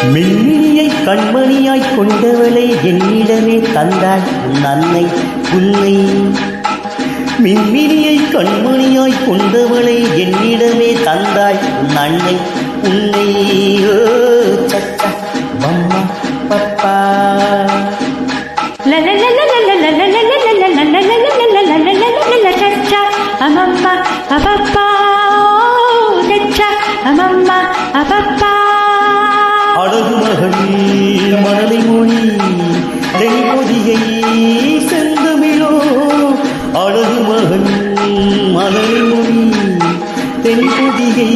மின்மினியை கண்மணியாய் கொண்டவளை என்னிடமே தந்தாள் உன் அன்னை உன்னை. மின்மினியை கண்மணியாய் கொண்டவளை என்னிடமே தந்தாள் உன் அன்னை உன்னை. ஓ சச்சா மம்மா பப்பா அம்மம்மா அப்பப்பா அம்மம்மா அப்பப்பா. அழகு மகள் மணலை மொழி தென்பொதிகை செந்தமிழோ. அழகு மகள் மணலை மொழி தென்பொதிகை